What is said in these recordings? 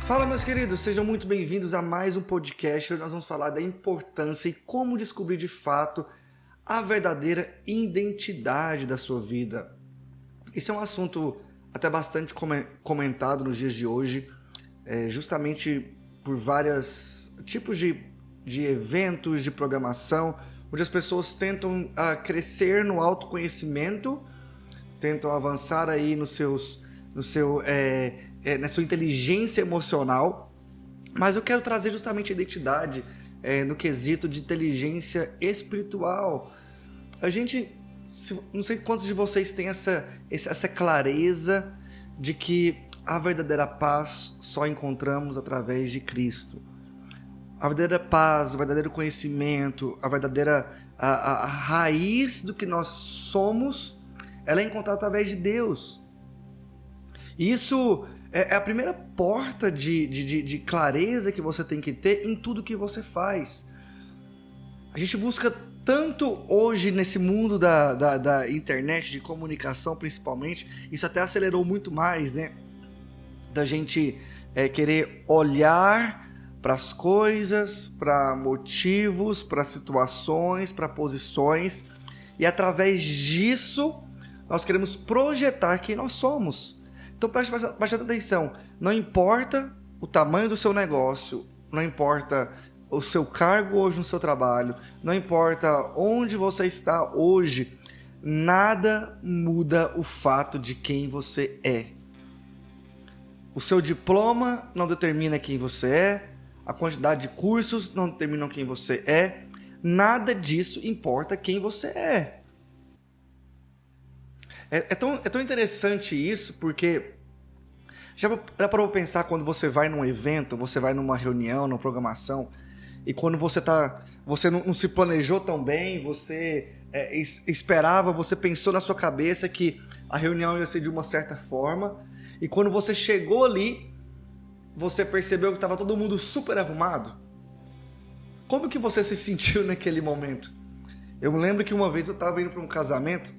Fala, meus queridos, sejam muito bem-vindos a mais um podcast onde nós vamos falar da importância e como descobrir de fato a verdadeira identidade da sua vida. Esse é um assunto até bastante comentado nos dias de hoje, justamente por vários tipos de eventos, de programação, onde as pessoas tentam crescer no autoconhecimento, tentam avançar aí na sua inteligência emocional, mas eu quero trazer justamente a identidade no quesito de inteligência espiritual. A gente, não sei quantos de vocês têm essa clareza de que a verdadeira paz só encontramos através de Cristo. A verdadeira paz, o verdadeiro conhecimento, a verdadeira a raiz do que nós somos, ela é encontrada através de Deus. E isso é a primeira porta de clareza que você tem que ter em tudo que você faz. A gente busca tanto hoje nesse mundo da internet, de comunicação principalmente, isso até acelerou muito mais, né? Da gente querer olhar para as coisas, para motivos, para situações, para posições, e através disso nós queremos projetar quem nós somos. Então preste bastante atenção, não importa o tamanho do seu negócio, não importa o seu cargo hoje no seu trabalho, não importa onde você está hoje, nada muda o fato de quem você é. O seu diploma não determina quem você é, a quantidade de cursos não determinam quem você é, nada disso importa quem você é. É tão interessante isso, porque já parou para pensar quando você vai num evento, você vai numa reunião, numa programação, e quando você não se planejou tão bem, você esperava, você pensou na sua cabeça que a reunião ia ser de uma certa forma, e quando você chegou ali, você percebeu que estava todo mundo super arrumado? Como que você se sentiu naquele momento? Eu me lembro que uma vez eu estava indo para um casamento,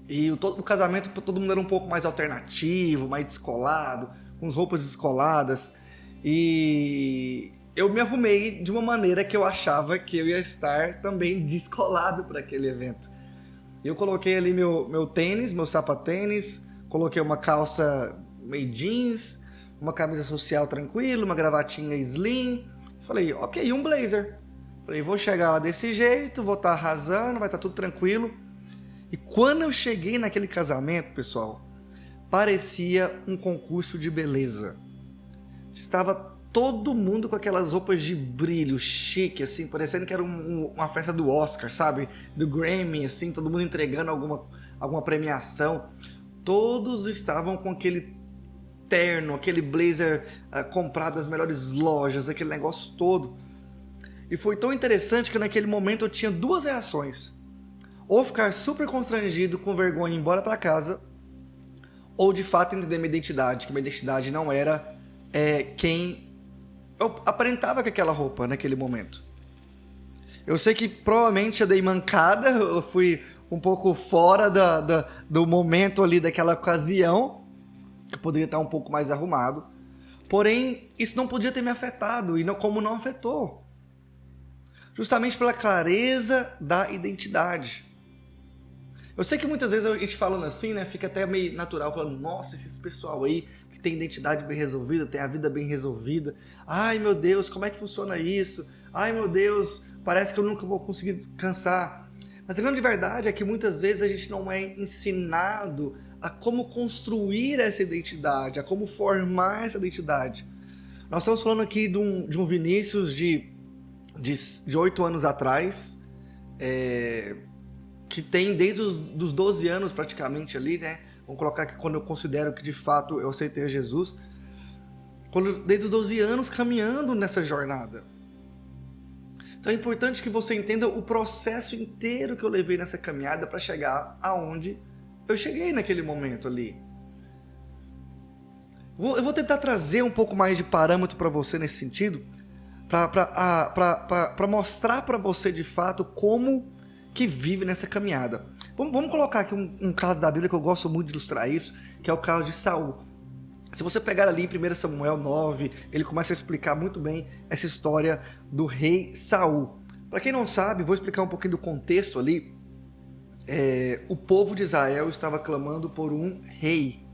e o casamento todo mundo era um pouco mais alternativo, mais descolado, com roupas descoladas. E eu me arrumei de uma maneira que eu achava que eu ia estar também descolado para aquele evento. Eu coloquei ali meu tênis, meu sapatênis, coloquei uma calça meio jeans, uma camisa social tranquila, uma gravatinha slim. Falei, ok, um blazer. Falei, vou chegar lá desse jeito, vou estar arrasando, vai estar tudo tranquilo. E quando eu cheguei naquele casamento, pessoal, parecia um concurso de beleza. Estava todo mundo com aquelas roupas de brilho, chique, assim, parecendo que era uma festa do Oscar, sabe? Do Grammy, assim, todo mundo entregando alguma premiação. Todos estavam com aquele terno, aquele blazer comprado das melhores lojas, aquele negócio todo. E foi tão interessante que naquele momento eu tinha duas reações. Ou ficar super constrangido, com vergonha, ir embora para casa, ou de fato entender minha identidade, que minha identidade não era quem eu aparentava com aquela roupa naquele momento. Eu sei que provavelmente eu dei mancada, eu fui um pouco fora do momento ali, daquela ocasião, que eu poderia estar um pouco mais arrumado, porém isso não podia ter me afetado, e como não afetou. Justamente pela clareza da identidade. Eu sei que muitas vezes a gente falando assim, né, fica até meio natural, falando, nossa, esse pessoal aí que tem identidade bem resolvida, tem a vida bem resolvida. Ai, meu Deus, como é que funciona isso? Ai, meu Deus, parece que eu nunca vou conseguir descansar. Mas a grande verdade é que muitas vezes a gente não é ensinado a como construir essa identidade, a como formar essa identidade. Nós estamos falando aqui de um Vinícius de 8 anos atrás, que tem desde os 12 anos praticamente ali, né? Vamos colocar aqui quando eu considero que de fato eu aceitei a Jesus. Desde os 12 anos caminhando nessa jornada. Então é importante que você entenda o processo inteiro que eu levei nessa caminhada para chegar aonde eu cheguei naquele momento ali. Eu vou tentar trazer um pouco mais de parâmetro para você nesse sentido, para mostrar para você de fato como que vive nessa caminhada. Vamos colocar aqui um caso da Bíblia que eu gosto muito de ilustrar isso, que é o caso de Saul. Se você pegar ali em 1 Samuel 9, ele começa a explicar muito bem essa história do rei Saul. Para quem não sabe, vou explicar um pouquinho do contexto ali. O povo de Israel estava clamando por um rei.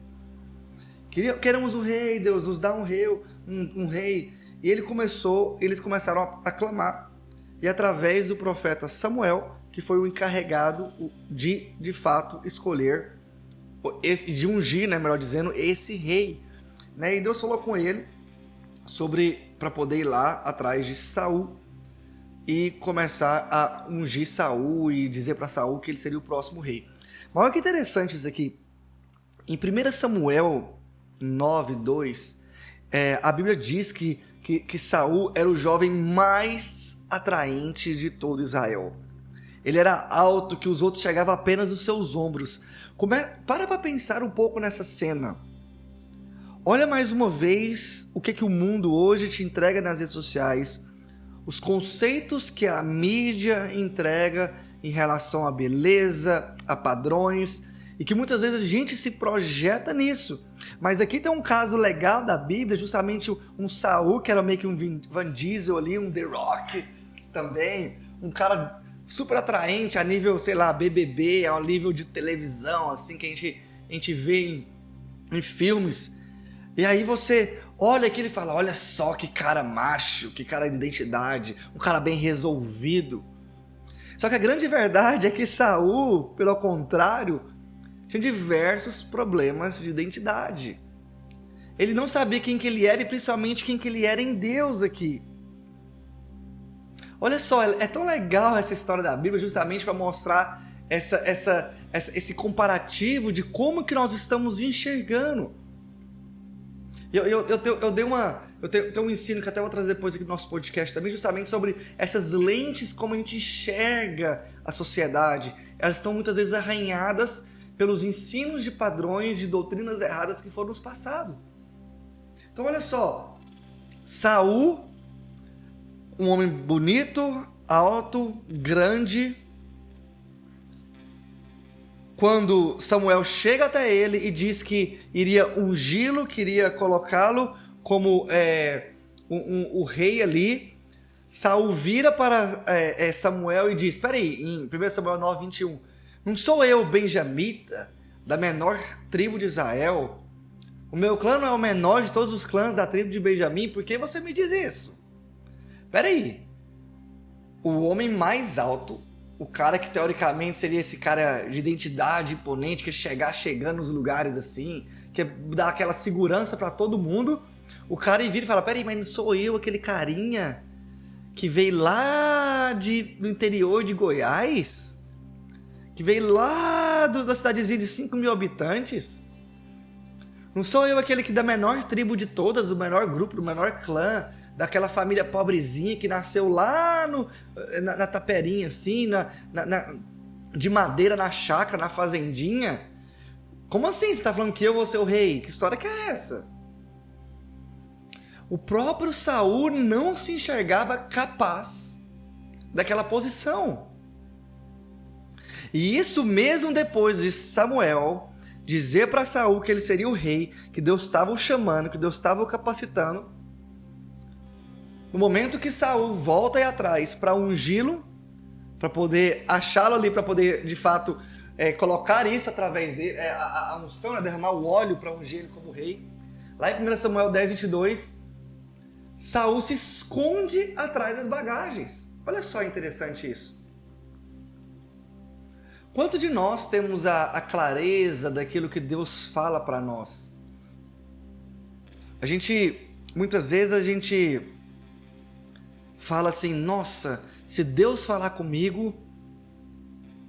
Queremos um rei, Deus, nos dá um rei. E eles começaram a clamar. E através do profeta Samuel, que foi o encarregado de fato, escolher, de ungir, né, melhor dizendo, esse rei. Né? E Deus falou com ele para poder ir lá atrás de Saul e começar a ungir Saul e dizer para Saul que ele seria o próximo rei. Mas olha que interessante isso aqui. Em 1 Samuel 9:2, a Bíblia diz que Saul era o jovem mais atraente de todo Israel. Ele era alto, que os outros chegavam apenas nos seus ombros. Para pensar um pouco nessa cena. Olha mais uma vez o que o mundo hoje te entrega nas redes sociais, os conceitos que a mídia entrega em relação à beleza, a padrões, e que muitas vezes a gente se projeta nisso. Mas aqui tem um caso legal da Bíblia, justamente um Saul, que era meio que um Vin Diesel ali, um The Rock também, um cara super atraente a nível, sei lá, BBB, a nível de televisão, assim, que a gente vê em filmes. E aí você olha aquilo e fala, olha só que cara macho, que cara de identidade, um cara bem resolvido. Só que a grande verdade é que Saul, pelo contrário, tinha diversos problemas de identidade. Ele não sabia quem que ele era e principalmente quem que ele era em Deus aqui. Olha só, é tão legal essa história da Bíblia justamente para mostrar esse comparativo de como que nós estamos enxergando. Eu tenho um ensino que até vou trazer depois aqui no nosso podcast também, justamente sobre essas lentes, como a gente enxerga a sociedade. Elas estão muitas vezes arranhadas pelos ensinos de padrões, de doutrinas erradas que foram nos passados. Então olha só, Saul, um homem bonito, alto, grande. Quando Samuel chega até ele e diz que iria ungí-lo, queria colocá-lo como o rei ali, Saul vira para Samuel e diz, espera aí, em 1 Samuel 9:21, não sou eu benjamita, da menor tribo de Israel? O meu clã não é o menor de todos os clãs da tribo de Benjamim? Por que você me diz isso? Espera aí, o homem mais alto, o cara que teoricamente seria esse cara de identidade imponente, que chegando nos lugares assim, que dá aquela segurança para todo mundo, o cara vira e fala, peraí, mas não sou eu aquele carinha que veio lá do interior de Goiás? Que veio lá da cidadezinha de 5 mil habitantes? Não sou eu aquele que da menor tribo de todas, do menor grupo, do menor clã, daquela família pobrezinha que nasceu lá na taperinha, assim, de madeira, na chácara, na fazendinha? Como assim você está falando que eu vou ser o rei? Que história que é essa? O próprio Saul não se enxergava capaz daquela posição. E isso mesmo depois de Samuel dizer para Saul que ele seria o rei, que Deus estava o chamando, que Deus estava o capacitando. No momento que Saul volta aí atrás para ungí-lo, para poder achá-lo ali, para poder de fato colocar isso através dele, a unção, né, derramar o óleo para ungir ele como rei. Lá em 1 Samuel 10:22, Saul se esconde atrás das bagagens. Olha só, interessante isso. Quanto de nós temos a clareza daquilo que Deus fala para nós? Muitas vezes a gente fala assim, nossa, se Deus falar comigo,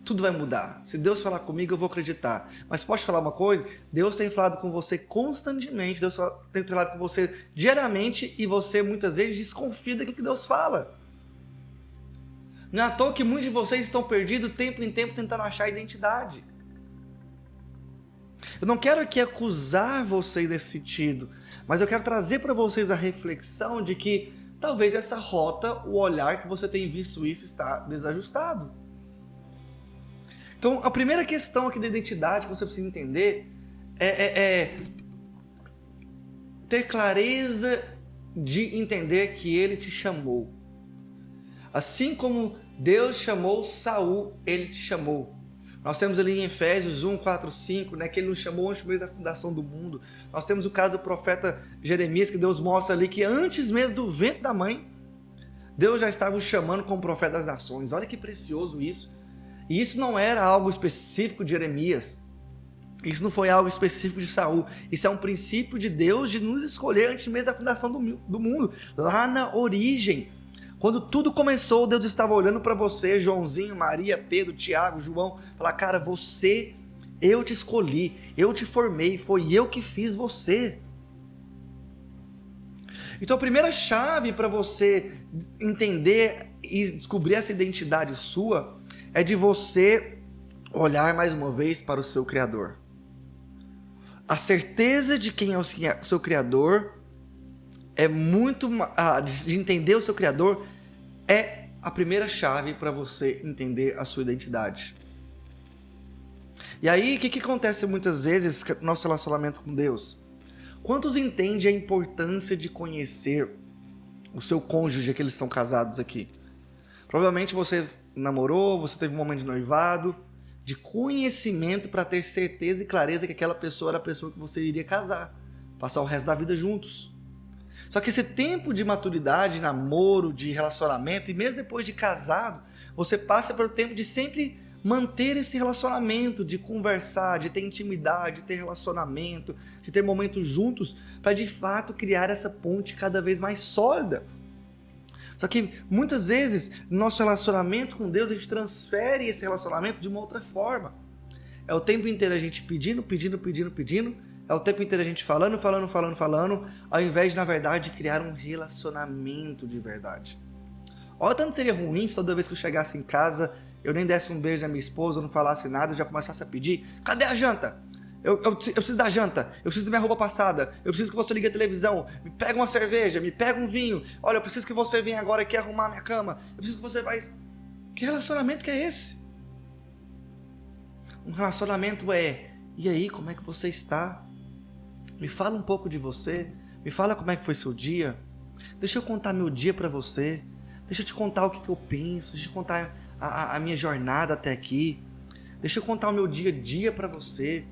tudo vai mudar. Se Deus falar comigo, eu vou acreditar. Mas posso falar uma coisa? Deus tem falado com você constantemente, Deus tem falado com você diariamente e você muitas vezes desconfia daquilo que Deus fala. Não é à toa que muitos de vocês estão perdidos tempo em tempo tentando achar identidade. Eu não quero aqui acusar vocês nesse sentido, mas eu quero trazer para vocês a reflexão de que talvez essa rota, o olhar que você tem visto isso está desajustado. Então, a primeira questão aqui da identidade que você precisa entender ter clareza de entender que ele te chamou. Assim como Deus chamou Saul, ele te chamou. Nós temos ali em Efésios 1, 4, 5, né, que ele nos chamou antes mesmo da fundação do mundo. Nós temos o caso do profeta Jeremias, que Deus mostra ali que antes mesmo do ventre da mãe, Deus já estava o chamando como profeta das nações. Olha que precioso isso. E isso não era algo específico de Jeremias. Isso não foi algo específico de Saul. Isso é um princípio de Deus de nos escolher antes mesmo da fundação do mundo. Lá na origem. Quando tudo começou, Deus estava olhando para você, Joãozinho, Maria, Pedro, Tiago, João, falar, cara, você, eu te escolhi, eu te formei, foi eu que fiz você. Então a primeira chave para você entender e descobrir essa identidade sua é de você olhar mais uma vez para o seu Criador. A certeza de quem é o seu Criador é muito... de entender o seu Criador é a primeira chave para você entender a sua identidade. E aí, o que acontece muitas vezes no nosso relacionamento com Deus? Quantos entendem a importância de conhecer o seu cônjuge, que eles são casados aqui? Provavelmente você namorou, você teve um momento de noivado, de conhecimento para ter certeza e clareza que aquela pessoa era a pessoa que você iria casar, passar o resto da vida juntos. Só que esse tempo de maturidade, namoro, de relacionamento, e mesmo depois de casado, você passa pelo tempo de sempre manter esse relacionamento, de conversar, de ter intimidade, de ter relacionamento, de ter momentos juntos, para de fato criar essa ponte cada vez mais sólida. Só que muitas vezes, no nosso relacionamento com Deus, a gente transfere esse relacionamento de uma outra forma. É o tempo inteiro a gente pedindo, é o tempo inteiro a gente falando, ao invés de, na verdade, criar um relacionamento de verdade. Olha, tanto seria ruim se toda vez que eu chegasse em casa, eu nem desse um beijo na minha esposa, eu não falasse nada, eu já começasse a pedir, cadê a janta? Eu preciso da janta, eu preciso da minha roupa passada, eu preciso que você ligue a televisão, me pega uma cerveja, me pega um vinho, olha, eu preciso que você venha agora aqui arrumar a minha cama, eu preciso que você faz... Que relacionamento que é esse? Um relacionamento é, e aí, como é que você está? Me fala um pouco de você, me fala como é que foi seu dia, deixa eu contar meu dia para você, deixa eu te contar o que eu penso, deixa eu te contar a minha jornada até aqui, deixa eu contar o meu dia a dia para você.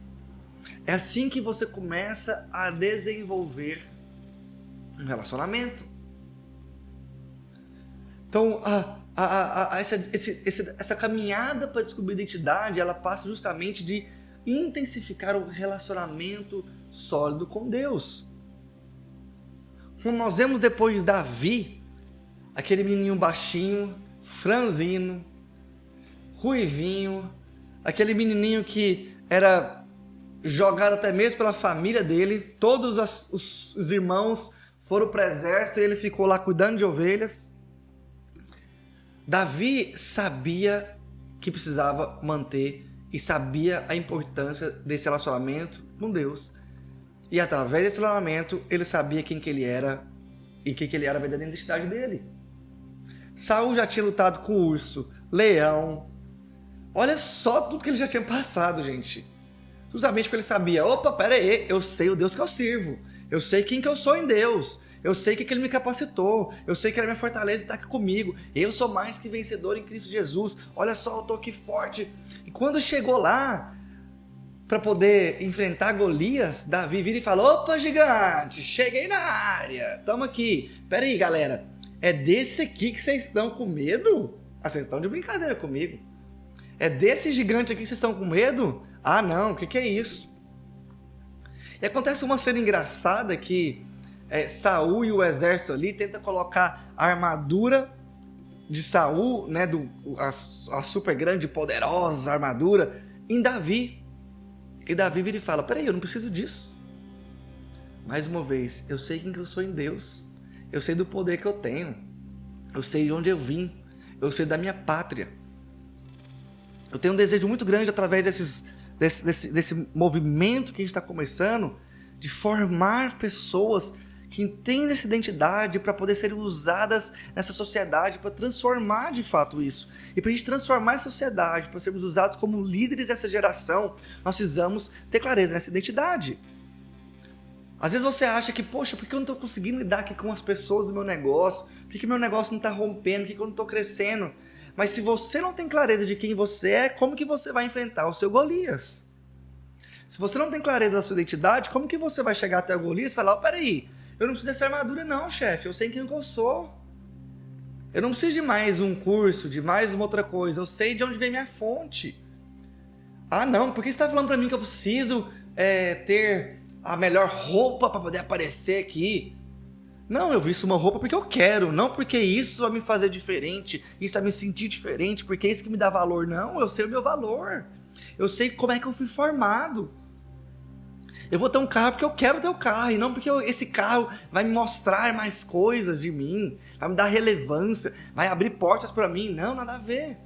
É assim que você começa a desenvolver um relacionamento. Então, essa caminhada para descobrir identidade, ela passa justamente de intensificar o relacionamento sólido com Deus. Como nós vemos depois de Davi, aquele menininho baixinho, franzino, ruivinho, aquele menininho que era jogado até mesmo pela família dele, todos os irmãos foram para o exército e ele ficou lá cuidando de ovelhas. Davi sabia que precisava manter e sabia a importância desse relacionamento com Deus. E através desse relacionamento, ele sabia quem que ele era e quem que ele era a verdadeira identidade dele. Saul já tinha lutado com urso, leão. Olha só tudo que ele já tinha passado, gente. Justamente porque ele sabia, opa, pera aí, eu sei o Deus que eu sirvo. Eu sei quem que eu sou em Deus. Eu sei que ele me capacitou. Eu sei que ele é minha fortaleza e está aqui comigo. Eu sou mais que vencedor em Cristo Jesus. Olha só, eu estou aqui forte. E quando chegou lá, para poder enfrentar Golias, Davi vira e fala, opa, gigante, cheguei na área. Tamo aqui. Pera aí, galera. É desse aqui que vocês estão com medo? Ah, vocês estão de brincadeira comigo. É desse gigante aqui que vocês estão com medo? Ah, não, o que é isso? E acontece uma cena engraçada que Saul e o exército ali tentam colocar a armadura de Saul, né, a super grande, poderosa armadura, em Davi. E Davi vira e fala, peraí, eu não preciso disso. Mais uma vez, eu sei quem que eu sou em Deus. Eu sei do poder que eu tenho. Eu sei de onde eu vim. Eu sei da minha pátria. Eu tenho um desejo muito grande através desse movimento que a gente está começando, de formar pessoas que entendem essa identidade para poder serem usadas nessa sociedade, para transformar de fato isso. E para a gente transformar essa sociedade, para sermos usados como líderes dessa geração, nós precisamos ter clareza nessa identidade. Às vezes você acha que, poxa, por que eu não estou conseguindo lidar aqui com as pessoas do meu negócio? Por que meu negócio não está rompendo? Por que eu não estou crescendo? Mas se você não tem clareza de quem você é, como que você vai enfrentar o seu Golias? Se você não tem clareza da sua identidade, como que você vai chegar até o Golias e falar, peraí, eu não preciso dessa armadura não, chefe, eu sei quem eu sou. Eu não preciso de mais um curso, de mais uma outra coisa, eu sei de onde vem minha fonte. Ah não, por que você está falando para mim que eu preciso ter a melhor roupa para poder aparecer aqui? Não, eu visto uma roupa porque eu quero, não porque isso vai me fazer diferente, isso vai me sentir diferente, porque é isso que me dá valor. Não, eu sei o meu valor. Eu sei como é que eu fui formado. Eu vou ter um carro porque eu quero ter o carro, e não porque esse carro vai me mostrar mais coisas de mim, vai me dar relevância, vai abrir portas para mim. Não, nada a ver.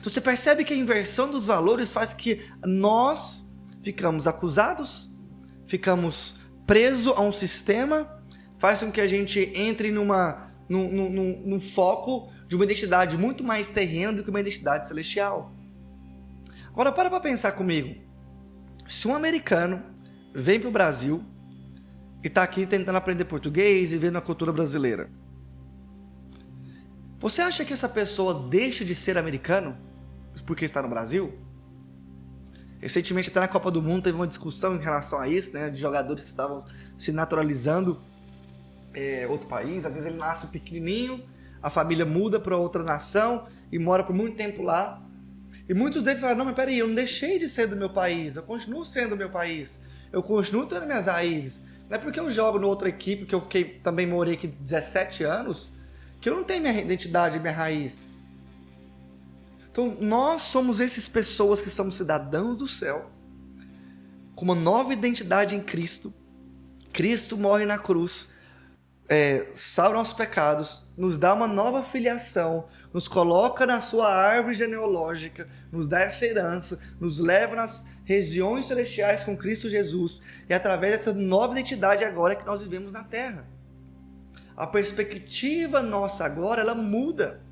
Então você percebe que a inversão dos valores faz que nós ficamos acusados, ficamos presos a um sistema, faz com que a gente entre num foco de uma identidade muito mais terrena do que uma identidade celestial. Agora para pensar comigo. Se um americano vem para o Brasil e está aqui tentando aprender português e vendo a cultura brasileira, você acha que essa pessoa deixa de ser americano porque está no Brasil? Recentemente, até na Copa do Mundo, teve uma discussão em relação a isso, né, de jogadores que estavam se naturalizando outro país. Às vezes ele nasce pequenininho, a família muda para outra nação e mora por muito tempo lá. E muitos deles falaram, não, mas peraí, eu não deixei de ser do meu país, eu continuo sendo do meu país, eu continuo tendo minhas raízes. Não é porque eu jogo em outra equipe, que eu também morei aqui 17 anos, que eu não tenho minha identidade, minha raiz. Então, nós somos essas pessoas que somos cidadãos do céu, com uma nova identidade em Cristo. Cristo morre na cruz, salva nossos pecados, nos dá uma nova filiação, nos coloca na sua árvore genealógica, nos dá essa herança, nos leva nas regiões celestiais com Cristo Jesus, e através dessa nova identidade agora é que nós vivemos na terra. A perspectiva nossa agora, ela muda.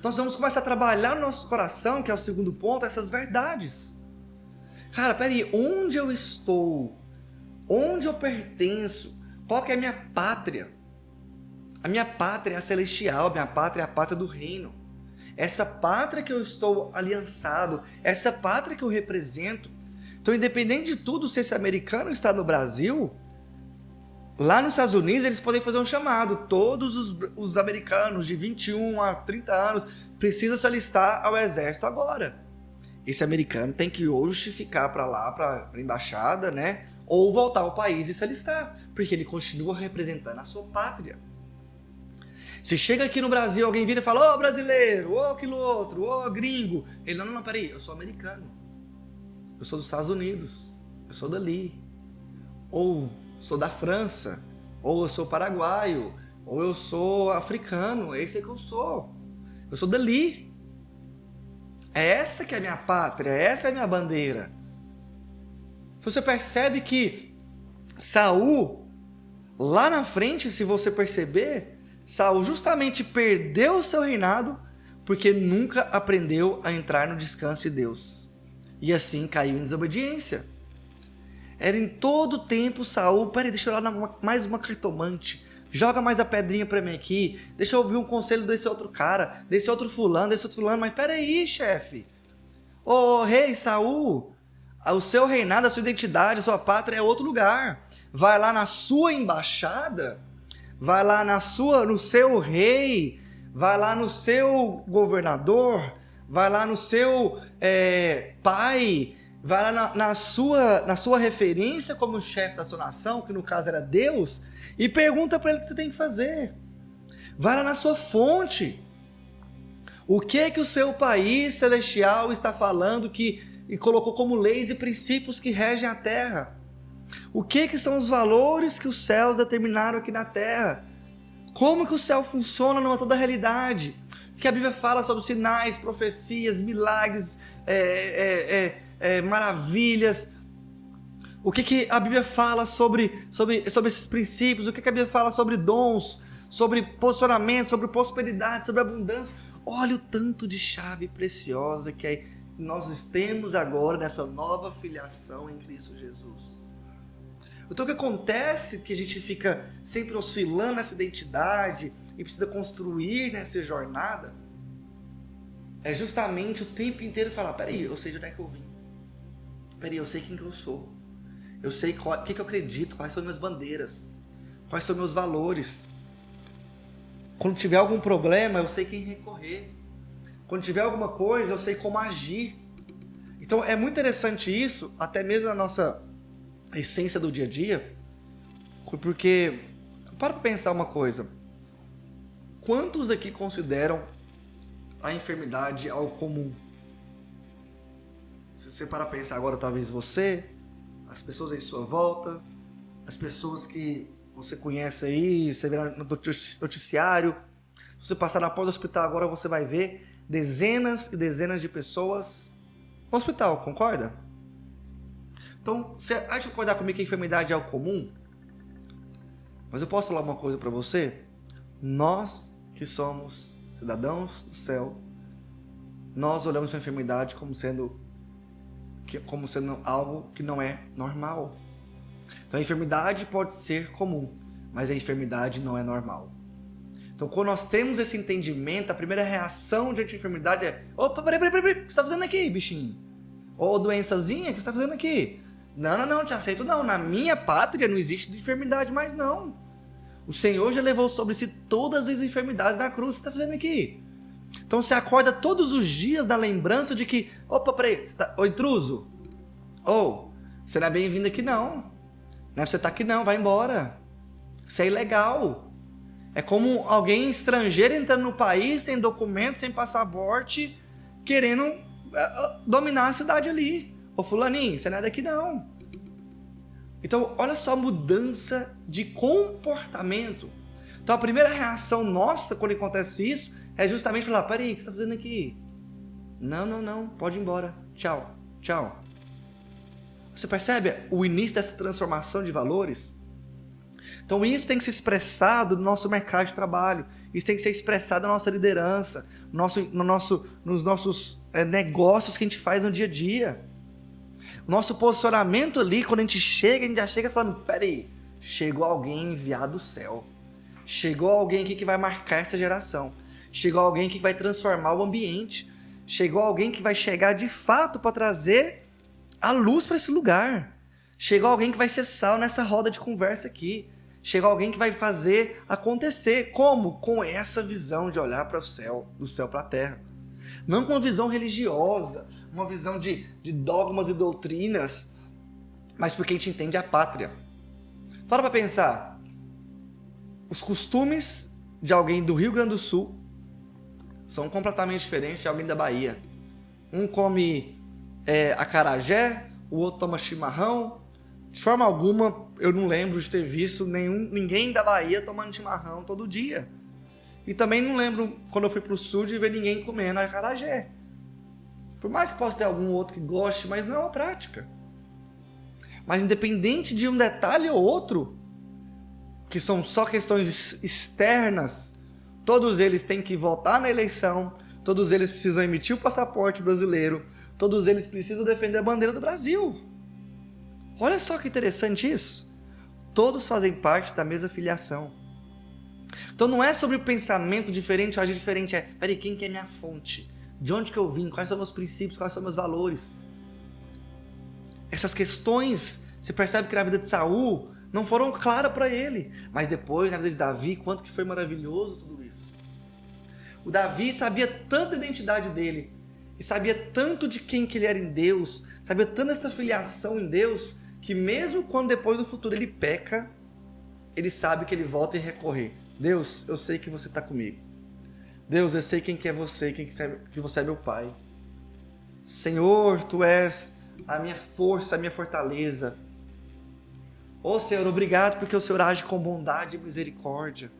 Nós vamos começar a trabalhar no nosso coração, que é o segundo ponto, essas verdades. Cara, peraí, onde eu estou? Onde eu pertenço? Qual que é a minha pátria? A minha pátria é a celestial, a minha pátria é a pátria do reino. Essa pátria que eu estou aliançado, essa pátria que eu represento. Então, independente de tudo, se esse americano está no Brasil, lá nos Estados Unidos eles podem fazer um chamado. Todos os americanos de 21 a 30 anos precisam se alistar ao exército agora. Esse americano tem que ou justificar para lá, para a embaixada, né? Ou voltar ao país e se alistar, porque ele continua representando a sua pátria. Se chega aqui no Brasil, alguém vira e fala, ô brasileiro, ô aquilo outro, ô gringo. Ele, não, peraí, eu sou americano. Eu sou dos Estados Unidos, eu sou dali. Ou sou da França, ou eu sou paraguaio, ou eu sou africano, esse é que eu sou. Eu sou dali. É essa que é a minha pátria, essa é a minha bandeira. Você percebe que Saul, lá na frente, se você perceber, Saul justamente perdeu o seu reinado porque nunca aprendeu a entrar no descanso de Deus. E assim caiu em desobediência. Era em todo tempo Saul, peraí, deixa eu olhar mais uma cartomante, joga mais a pedrinha pra mim aqui, deixa eu ouvir um conselho desse outro cara, desse outro fulano, mas peraí, chefe. Ô rei Saul, o seu reinado, a sua identidade, a sua pátria é outro lugar. Vai lá na sua embaixada, vai lá no seu rei, vai lá no seu governador, vai lá no seu pai, vai lá na sua referência como chefe da sua nação, que no caso era Deus, e pergunta para ele o que você tem que fazer. Vai lá na sua fonte. O que o seu país celestial está falando e colocou como leis e princípios que regem a terra? O que são os valores que os céus determinaram aqui na terra? Como que o céu funciona numa toda realidade? O que a Bíblia fala sobre sinais, profecias, milagres, maravilhas? O que a Bíblia fala sobre esses princípios? O que a Bíblia fala sobre dons, sobre posicionamento, sobre prosperidade, sobre abundância? Olha o tanto de chave preciosa que nós temos agora nessa nova filiação em Cristo Jesus. Então o que acontece que a gente fica sempre oscilando nessa identidade e precisa construir nessa jornada é justamente o tempo inteiro falar, peraí, eu sei de onde é que eu vim. Peraí, eu sei quem que eu sou. Eu sei o que eu acredito, quais são minhas bandeiras, quais são meus valores. Quando tiver algum problema, eu sei quem recorrer. Quando tiver alguma coisa, eu sei como agir. Então é muito interessante isso, até mesmo na nossa essência do dia a dia, porque, para pensar uma coisa, quantos aqui consideram a enfermidade algo comum? Se você parar para pensar agora, talvez você, as pessoas em sua volta, as pessoas que você conhece aí, você vê no noticiário, se você passar na porta do hospital agora, você vai ver dezenas e dezenas de pessoas no hospital, concorda? Então, você há de concordar comigo que a enfermidade é algo comum? Mas eu posso falar uma coisa para você? Nós que somos cidadãos do céu, nós olhamos para a enfermidade como sendo algo que não é normal. Então a enfermidade pode ser comum, mas a enfermidade não é normal. Então quando nós temos esse entendimento, a primeira reação diante da enfermidade é: opa, peraí, o que você está fazendo aqui, bichinho? Ou doençazinha, o que você está fazendo aqui? Não te aceito não, na minha pátria não existe enfermidade mais não. O Senhor já levou sobre si todas as enfermidades da cruz, o que você está fazendo aqui? Então você acorda todos os dias da lembrança de que, opa, peraí, ô intruso, você não é bem-vindo aqui não. Não é pra você estar aqui não, vai embora. Isso é ilegal. É como alguém estrangeiro entrando no país, sem documento, sem passaporte, querendo dominar a cidade ali. Ô fulaninho, você não é daqui não. Então, olha só a mudança de comportamento. Então, a primeira reação nossa quando acontece isso é justamente falar: peraí, o que você está fazendo aqui? Não, pode ir embora. Tchau. Você percebe o início dessa transformação de valores? Então, isso tem que ser expressado no nosso mercado de trabalho. Isso tem que ser expressado na nossa liderança, nos nossos negócios que a gente faz no dia a dia. Nosso posicionamento ali, quando a gente já chega falando: peraí, chegou alguém enviado do céu. Chegou alguém aqui que vai marcar essa geração. Chegou alguém que vai transformar o ambiente. Chegou alguém que vai chegar de fato para trazer a luz para esse lugar. Chegou alguém que vai ser sal nessa roda de conversa aqui. Chegou alguém que vai fazer acontecer. Como? Com essa visão de olhar para o céu, do céu para a terra. Não com uma visão religiosa, uma visão de dogmas e doutrinas, mas porque a gente entende a pátria. Para pensar. Os costumes de alguém do Rio Grande do Sul são completamente diferentes de alguém da Bahia. Um come acarajé, o outro toma chimarrão. De forma alguma, eu não lembro de ter visto ninguém da Bahia tomando chimarrão todo dia. E também não lembro, quando eu fui para o sul, de ver ninguém comendo acarajé. Por mais que possa ter algum outro que goste, mas não é uma prática. Mas independente de um detalhe ou outro, que são só questões externas, todos eles têm que votar na eleição, todos eles precisam emitir o passaporte brasileiro, todos eles precisam defender a bandeira do Brasil. Olha só que interessante isso. Todos fazem parte da mesma filiação. Então não é sobre o pensamento diferente, ou agir diferente, peraí, quem que é minha fonte? De onde que eu vim? Quais são meus princípios? Quais são meus valores? Essas questões, você percebe que na vida de Saul não foram claras para ele. Mas depois, na vida de Davi, quanto que foi maravilhoso tudo isso. O Davi sabia tanto da identidade dele, e sabia tanto de quem que ele era em Deus, sabia tanto dessa filiação em Deus, que mesmo quando depois no futuro ele peca, ele sabe que ele volta e recorrer. Deus, eu sei que você está comigo. Deus, eu sei quem que é você, que você é meu Pai. Senhor, Tu és a minha força, a minha fortaleza. Ô Senhor, obrigado porque o Senhor age com bondade e misericórdia.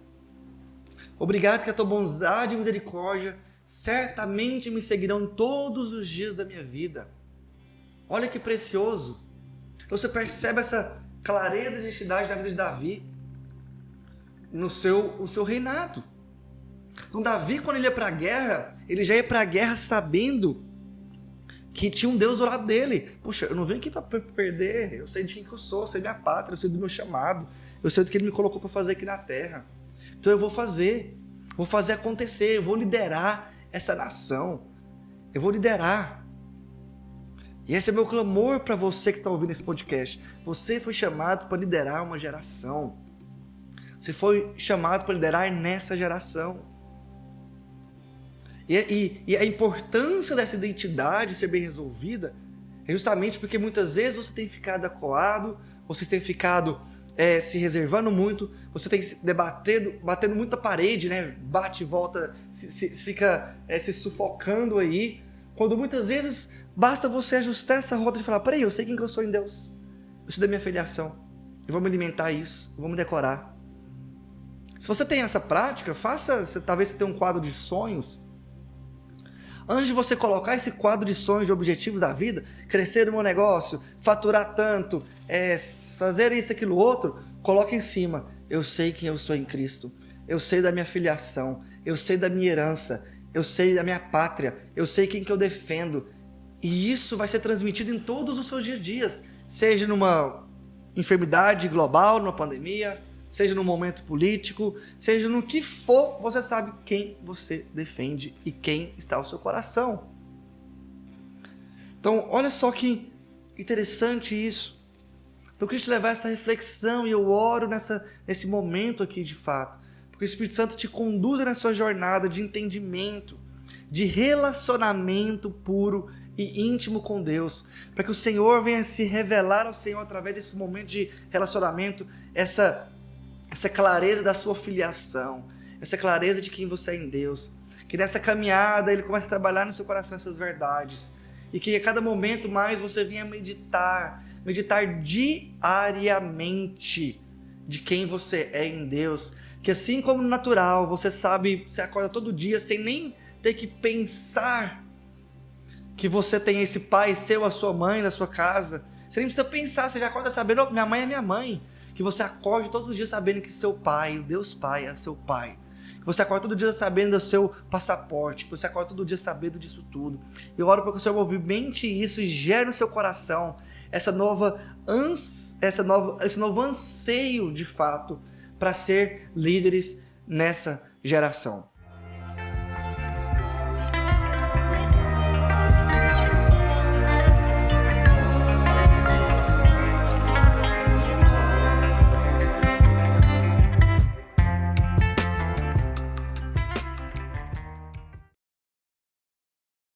Obrigado que a Tua bondade e misericórdia certamente me seguirão todos os dias da minha vida. Olha que precioso. Então você percebe essa clareza de identidade da vida de Davi no seu reinado. Então Davi, quando ele ia para a guerra, ele já ia para a guerra sabendo que tinha um Deus do lado dele. Puxa, eu não venho aqui para perder, eu sei de quem que eu sou minha pátria, eu sei do meu chamado, eu sei do que ele me colocou para fazer aqui na terra. Então eu vou fazer acontecer, eu vou liderar essa nação, eu vou liderar. E esse é meu clamor para você que está ouvindo esse podcast. Você foi chamado para liderar uma geração. Você foi chamado para liderar nessa geração. E a importância dessa identidade ser bem resolvida é justamente porque muitas vezes você tem ficado acuado, você tem ficado se reservando muito, você tem batendo muita parede, né? Bate e volta, fica se sufocando aí, quando muitas vezes basta você ajustar essa rota e falar, peraí, eu sei quem que eu sou em Deus, eu sei da minha filiação, eu vou me alimentar isso, eu vou me decorar. Se você tem essa prática, talvez você tenha um quadro de sonhos. Antes de você colocar esse quadro de sonhos, de objetivos da vida, crescer no meu negócio, faturar tanto, fazer isso, aquilo, outro, coloque em cima. Eu sei quem eu sou em Cristo. Eu sei da minha filiação. Eu sei da minha herança. Eu sei da minha pátria. Eu sei quem que eu defendo. E isso vai ser transmitido em todos os seus dias. Seja numa enfermidade global, numa pandemia, seja no momento político, seja no que for, você sabe quem você defende e quem está ao seu coração. Então, olha só que interessante isso. Então, eu queria te levar a essa reflexão e eu oro nesse momento aqui de fato, porque o Espírito Santo te conduza nessa jornada de entendimento, de relacionamento puro e íntimo com Deus, para que o Senhor venha se revelar ao Senhor através desse momento de relacionamento, essa clareza da sua filiação, essa clareza de quem você é em Deus, que nessa caminhada Ele comece a trabalhar no seu coração essas verdades, e que a cada momento mais você venha meditar diariamente de quem você é em Deus, que assim como no natural, você sabe, você acorda todo dia sem nem ter que pensar que você tem esse pai seu, a sua mãe na sua casa, você nem precisa pensar, você já acorda sabendo, oh, minha mãe é minha mãe. Que você acorde todos os dias sabendo que seu pai, o Deus Pai, é seu pai. Que você acorda todo dia sabendo do seu passaporte. Que você acorda todo dia sabendo disso tudo. Eu oro para que o Senhor movimente isso e gere no seu coração esse novo anseio de fato para ser líderes nessa geração.